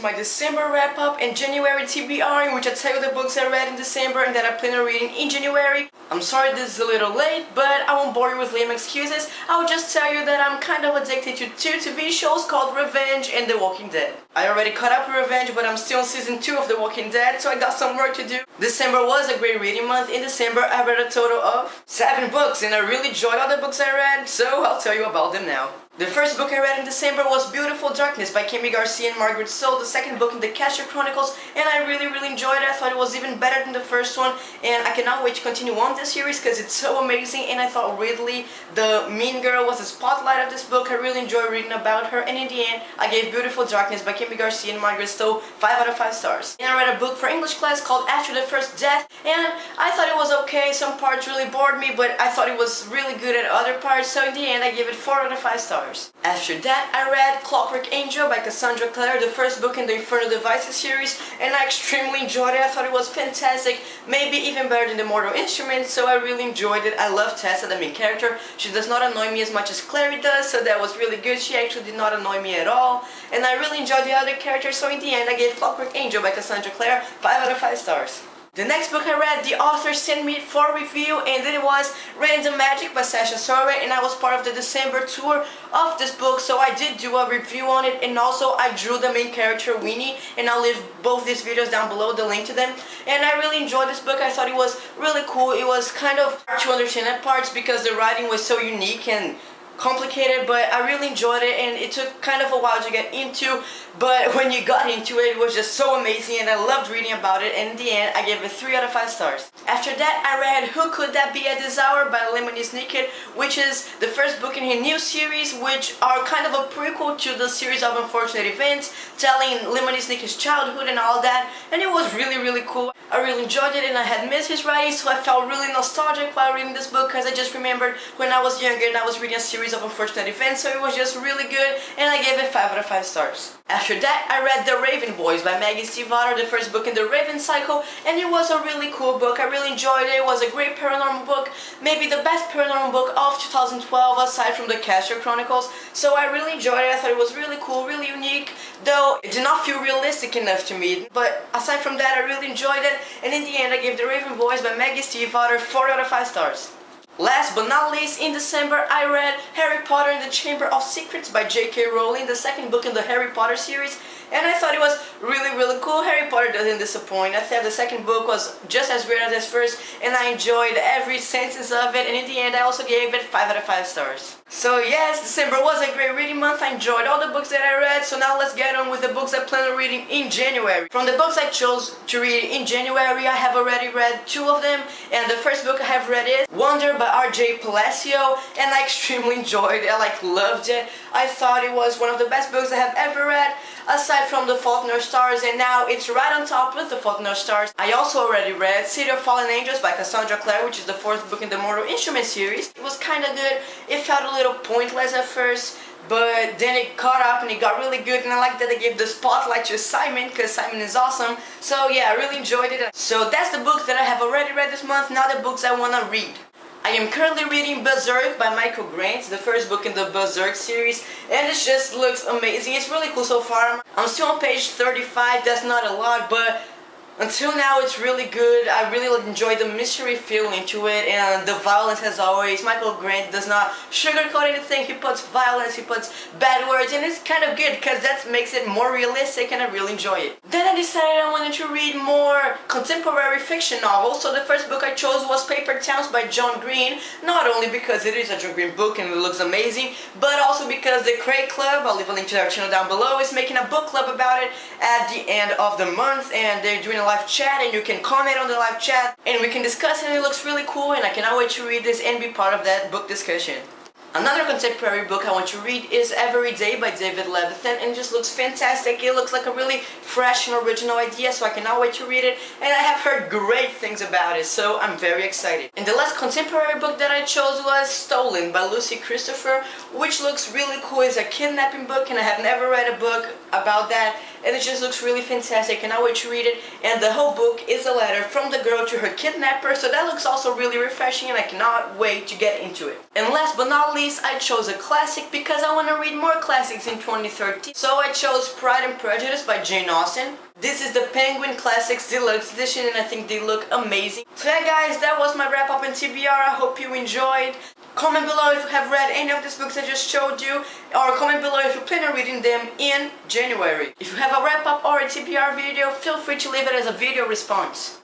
my December wrap-up and January TBR, in which I tell you the books I read in December and that I plan on reading in January. I'm sorry this is a little late, but I won't bore you with lame excuses. I'll just tell you that I'm kind of addicted to two TV shows called Revenge and The Walking Dead. I already caught up with Revenge, but I'm still on season 2 of The Walking Dead, so I got some work to do. December was a great reading month. In December, I read a total of 7 books, and I really enjoyed all the books I read, so I'll tell you about them now. The first book I read in December was Beautiful Darkness by Kami Garcia and Margaret So, the second book in the Casher Chronicles, and I really enjoyed it. I thought it was even better than the first one, and I cannot wait to continue on this series because it's so amazing, and I thought Ridley, the mean girl, was the spotlight of this book. I really enjoyed reading about her, and in the end, I gave Beautiful Darkness by Kami Garcia and Margaret So 5 out of 5 stars. And I read a book for English class called After the First Death, and I thought it was okay. Some parts really bored me, but I thought it was really good at other parts, so in the end, I gave it 4 out of 5 stars. After that, I read Clockwork Angel by Cassandra Clare, the first book in the Infernal Devices series, and I extremely enjoyed it. I thought it was fantastic, maybe even better than the Mortal Instruments, so I really enjoyed it. I love Tessa, the main character. She does not annoy me as much as Clary does, so that was really good. She actually did not annoy me at all, and I really enjoyed the other characters, so in the end I gave Clockwork Angel by Cassandra Clare 5 out of 5 stars. The next book I read, the author sent me for review, and it was Random Magic by Sasha Soroy, and I was part of the December tour of this book, so I did do a review on it, and also I drew the main character Winnie, and I'll leave both these videos down below, the link to them. And I really enjoyed this book. I thought it was really cool. It was kind of hard to understand at parts because the writing was so unique and complicated, but I really enjoyed it, and it took kind of a while to get into, but when you got into it, it was just so amazing, and I loved reading about it, and in the end, I gave it 3 out of 5 stars. After that, I read Who Could That Be at This Hour by Lemony Snicket, which is the first book in her new series, which are kind of a prequel to the series of unfortunate events, telling Lemony Snicket's childhood and all that, and it was really cool. I really enjoyed it, and I had missed his writing, so I felt really nostalgic while reading this book, because I just remembered when I was younger and I was reading a series of unfortunate events, so it was just really good, and I gave it 5 out of 5 stars. After that, I read The Raven Boys by Maggie Stiefvater, the first book in the Raven cycle, and it was a really cool book. I really enjoyed it. It was a great paranormal book, maybe the best paranormal book of 2012 aside from the Casher Chronicles, so I really enjoyed it. I thought it was really cool, really unique, though it did not feel realistic enough to me, but aside from that, I really enjoyed it, and in the end, I gave The Raven Boys by Maggie Stiefvater 4 out of 5 stars. Last but not least, in December, I read Harry Potter and the Chamber of Secrets by J.K. Rowling, the second book in the Harry Potter series, and I thought it was really cool. Harry Potter doesn't disappoint. I thought the second book was just as great as the first, and I enjoyed every sentence of it, and in the end, I also gave it 5 out of 5 stars. So yes, December was a great reading month. I enjoyed all the books that I read, so now let's get on with the books I plan on reading in January. From the books I chose to read in January, I have already read 2 of them, and the first book I have read is Wonder by R.J. Palacio, and I extremely enjoyed it. I loved it. I thought it was one of the best books I have ever read, aside from The Fault in Our Stars, and now it's right on top with The Fault in Our Stars. I also already read City of Fallen Angels by Cassandra Clare, which is the 4th book in the Mortal Instruments series. It was kind of good. It felt a little pointless at first, but then it caught up and it got really good, and I like that they gave the spotlight to Simon, because Simon is awesome. So yeah, I really enjoyed it. So that's the books that I have already read this month. Now the books I want to read. I am currently reading Berserk by Michael Grant, the first book in the Berserk series, and it just looks amazing. It's really cool so far. I'm still on page 35, that's not a lot, but until now it's really good. I really enjoy the mystery feeling to it, and the violence as always. Michael Grant does not sugarcoat anything. He puts violence, he puts bad words, and it's kind of good because that makes it more realistic, and I really enjoy it. Then I decided I wanted to read more contemporary fiction novels, so the first book I chose was Paper Towns by John Green, not only because it is a John Green book and it looks amazing, but also because the Craig Club, I'll leave a link to their channel down below, is making a book club about it at the end of the month, and they're doing a live chat, and you can comment on the live chat and we can discuss, and it looks really cool, and I cannot wait to read this and be part of that book discussion. Another contemporary book I want to read is Every Day by David Levithan, and it just looks fantastic. It looks like a really fresh and original idea, so I cannot wait to read it, and I have heard great things about it, so I'm very excited. And the last contemporary book that I chose was Stolen by Lucy Christopher, which looks really cool. It's a kidnapping book, and I have never read a book about that, and it just looks really fantastic. Cannot wait to read it. And the whole book is a letter from the girl to her kidnapper, so that looks also really refreshing, and I cannot wait to get into it. And last but not least, I chose a classic because I want to read more classics in 2013. So I chose Pride and Prejudice by Jane Austen. This is the Penguin Classics Deluxe Edition, and I think they look amazing. So yeah guys, that was my wrap up in TBR. I hope you enjoyed. Comment below if you have read any of these books I just showed you, or comment below if you plan on reading them in January. If you have a wrap up or a TBR video, feel free to leave it as a video response.